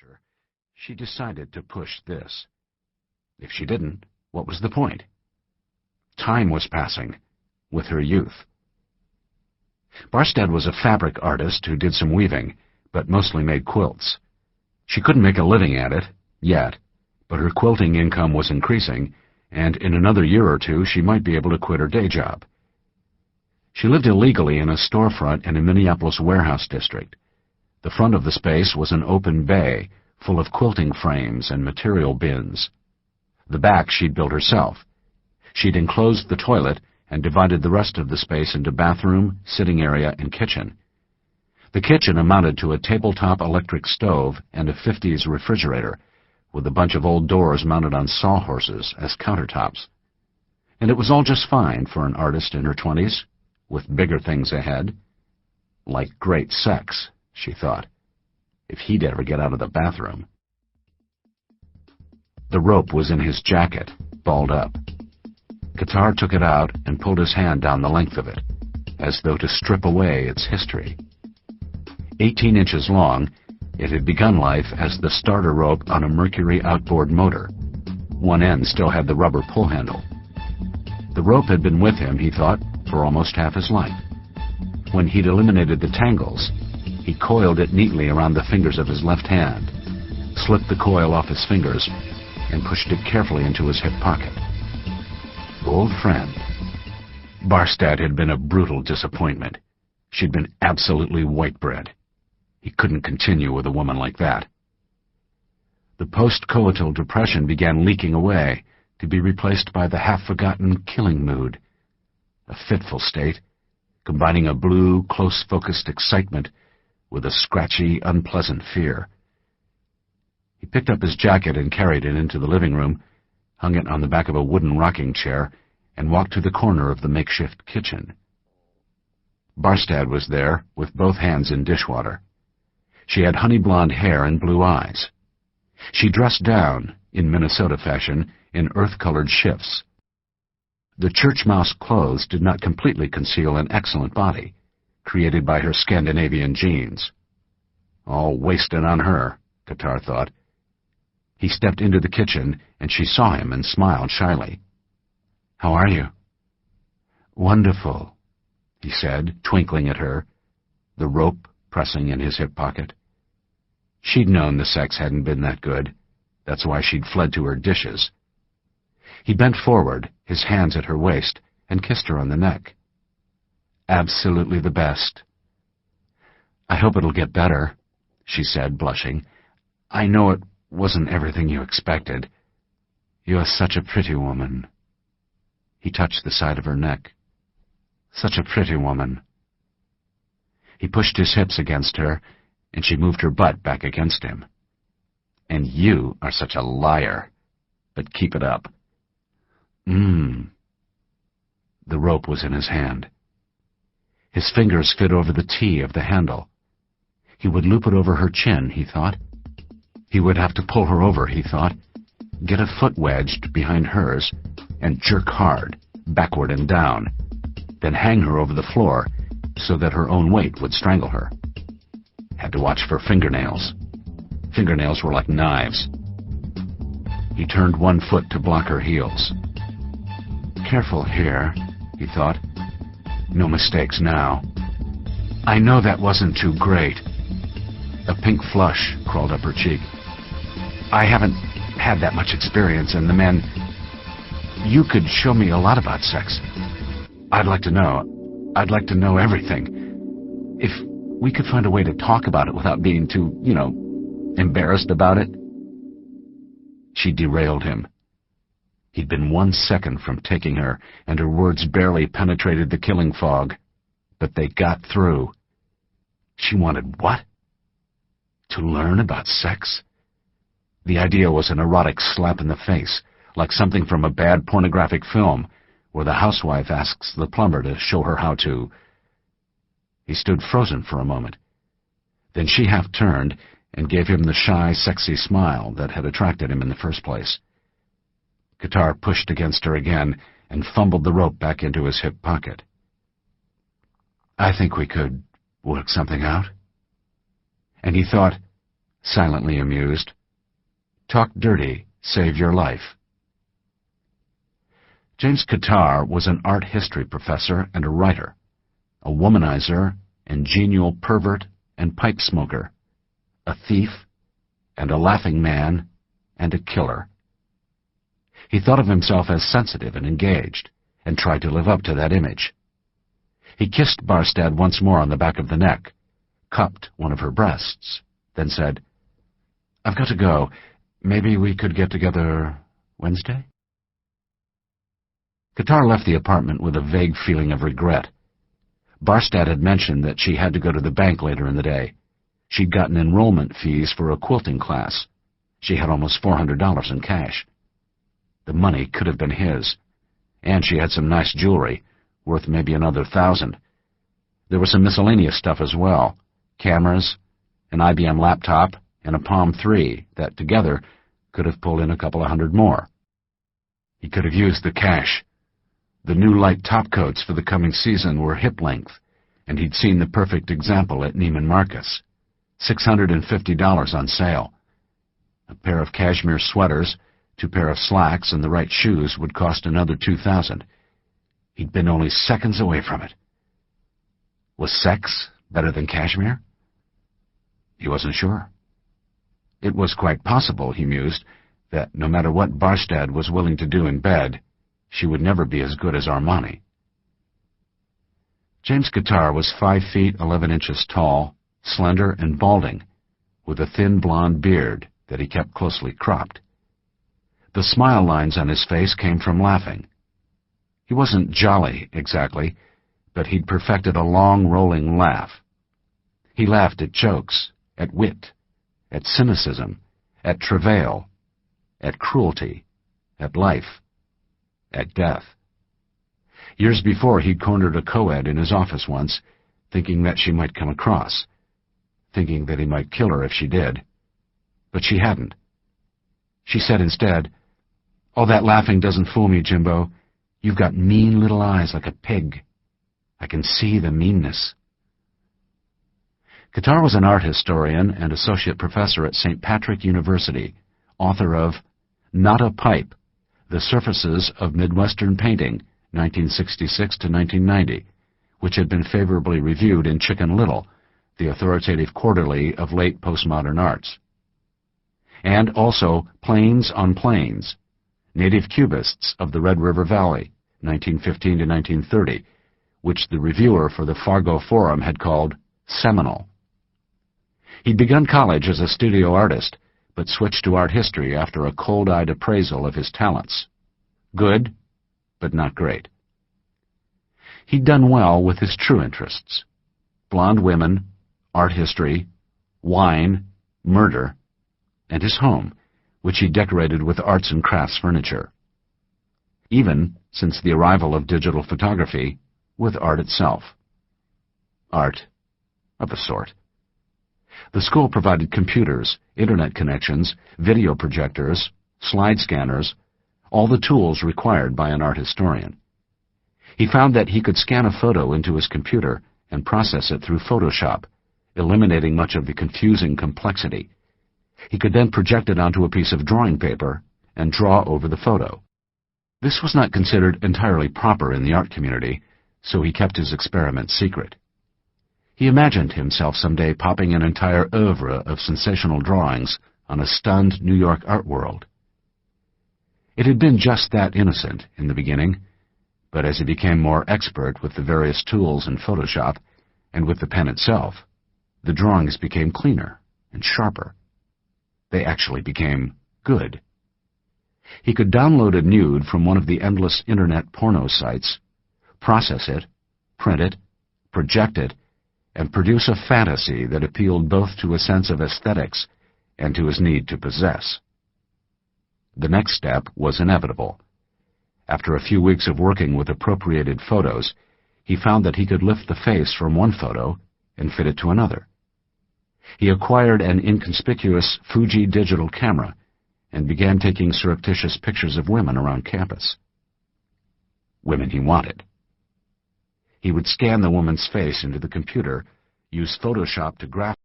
pressure, she decided to push this. If she didn't, what was the point? Time was passing, with her youth. Barstad was a fabric artist who did some weaving, but mostly made quilts. She couldn't make a living at it, yet, but her quilting income was increasing, and in another year or two she might be able to quit her day job. She lived illegally in a storefront in a Minneapolis warehouse district. The front of the space was an open bay, full of quilting frames and material bins. The back she'd built herself. She'd enclosed the toilet and divided the rest of the space into bathroom, sitting area, and kitchen. The kitchen amounted to a tabletop electric stove and a 50s refrigerator, with a bunch of old doors mounted on sawhorses as countertops. And it was all just fine for an artist in her 20s, with bigger things ahead. Like great sex, she thought, if he'd ever get out of the bathroom. The rope was in his jacket, balled up. Qatars took it out and pulled his hand down the length of it, as though to strip away its history. 18 inches long, it had begun life as the starter rope on a Mercury outboard motor. One end still had the rubber pull handle. The rope had been with him, he thought, for almost half his life. When he'd eliminated the tangles, he coiled it neatly around the fingers of his left hand, slipped the coil off his fingers, and pushed it carefully into his hip pocket. Old friend. Barstad had been a brutal disappointment. She'd been absolutely white bread. He couldn't continue with a woman like that. The post-coital depression began leaking away, to be replaced by the half-forgotten killing mood. A fitful state, combining a blue, close-focused excitement with a scratchy, unpleasant fear. He picked up his jacket and carried it into the living room, hung it on the back of a wooden rocking chair, and walked to the corner of the makeshift kitchen. Barstad was there, with both hands in dishwater. She had honey-blonde hair and blue eyes. She dressed down, in Minnesota fashion, in earth-colored shifts. The church mouse clothes did not completely conceal an excellent body, created by her Scandinavian genes. All wasted on her, Qatars thought. He stepped into the kitchen, and she saw him and smiled shyly. "How are you?" "Wonderful," he said, twinkling at her, the rope pressing in his hip pocket. She'd known the sex hadn't been that good. That's why she'd fled to her dishes. He bent forward, his hands at her waist, and kissed her on the neck. "Absolutely the best." "I hope it'll get better," she said, blushing. "I know it wasn't everything you expected. You're such a pretty woman." He touched the side of her neck. "Such a pretty woman." He pushed his hips against her, and she moved her butt back against him. "And you are such a liar. But keep it up." The rope was in his hand. His fingers fit over the T of the handle. He would loop it over her chin, he thought. He would have to pull her over, he thought, get a foot wedged behind hers, and jerk hard, backward and down, then hang her over the floor so that her own weight would strangle her. Had to watch for fingernails. Fingernails were like knives. He turned one foot to block her heels. Careful here, he thought. No mistakes now. I know that wasn't too great. A pink flush crawled up her cheek. I haven't had that much experience, and the men... You could show me a lot about sex. I'd like to know. I'd like to know everything. If we could find a way to talk about it without being too, embarrassed about it. She derailed him. He'd been 1 second from taking her, and her words barely penetrated the killing fog. But they got through. She wanted what? To learn about sex? The idea was an erotic slap in the face, like something from a bad pornographic film, where the housewife asks the plumber to show her how to... He stood frozen for a moment. Then she half-turned and gave him the shy, sexy smile that had attracted him in the first place. Qatars pushed against her again and fumbled the rope back into his hip pocket. I think we could work something out. And he thought, silently amused. Talk dirty, save your life. James Qatars was an art history professor and a writer, a womanizer and genial pervert and pipe smoker, a thief and a laughing man and a killer. He thought of himself as sensitive and engaged, and tried to live up to that image. He kissed Barstad once more on the back of the neck, cupped one of her breasts, then said, "I've got to go. Maybe we could get together Wednesday?" Qatars left the apartment with a vague feeling of regret. Barstad had mentioned that she had to go to the bank later in the day. She'd gotten enrollment fees for a quilting class. She had almost $400 in cash. The money could have been his, and she had some nice jewelry, worth maybe another $1,000. There was some miscellaneous stuff as well, cameras, an IBM laptop, and a Palm 3 that together could have pulled in a couple of hundred more. He could have used the cash. The new light topcoats for the coming season were hip-length, and he'd seen the perfect example at Neiman Marcus. $650 on sale. A pair of cashmere sweaters, 2 pair of slacks, and the right shoes would cost another $2,000. He'd been only seconds away from it. Was sex better than cashmere? He wasn't sure. It was quite possible, he mused, that no matter what Barstad was willing to do in bed, she would never be as good as Armani. James Qatars was 5 feet 11 inches tall, slender and balding, with a thin blonde beard that he kept closely cropped. The smile lines on his face came from laughing. He wasn't jolly, exactly, but he'd perfected a long, rolling laugh. He laughed at jokes, at wit, at cynicism, at travail, at cruelty, at life, at death. Years before, he'd cornered a co-ed in his office once, thinking that she might come across, thinking that he might kill her if she did. But she hadn't. She said instead, "All that laughing doesn't fool me, Jimbo. You've got mean little eyes like a pig. I can see the meanness." Qatars was an art historian and associate professor at St. Patrick University, author of Not a Pipe, The Surfaces of Midwestern Painting, 1966 to 1990, which had been favorably reviewed in Chicken Little, the authoritative quarterly of late postmodern arts. And also Plains on Plains, Native Cubists of the Red River Valley, 1915 to 1930, which the reviewer for the Fargo Forum had called seminal. He'd begun college as a studio artist, but switched to art history after a cold-eyed appraisal of his talents. Good, but not great. He'd done well with his true interests: blonde women, art history, wine, murder, and his home, which he decorated with arts and crafts furniture. Even, since the arrival of digital photography, with art itself. Art of a sort. The school provided computers, internet connections, video projectors, slide scanners, all the tools required by an art historian. He found that he could scan a photo into his computer and process it through Photoshop, eliminating much of the confusing complexity. He could then project it onto a piece of drawing paper and draw over the photo. This was not considered entirely proper in the art community, so he kept his experiment secret. He imagined himself someday popping an entire oeuvre of sensational drawings on a stunned New York art world. It had been just that innocent in the beginning, but as he became more expert with the various tools in Photoshop and with the pen itself, the drawings became cleaner and sharper. They actually became good. He could download a nude from one of the endless internet porno sites, process it, print it, project it, and produce a fantasy that appealed both to a sense of aesthetics and to his need to possess. The next step was inevitable. After a few weeks of working with appropriated photos, he found that he could lift the face from one photo and fit it to another. He acquired an inconspicuous Fuji digital camera and began taking surreptitious pictures of women around campus. Women he wanted. He would scan the woman's face into the computer, use Photoshop to graph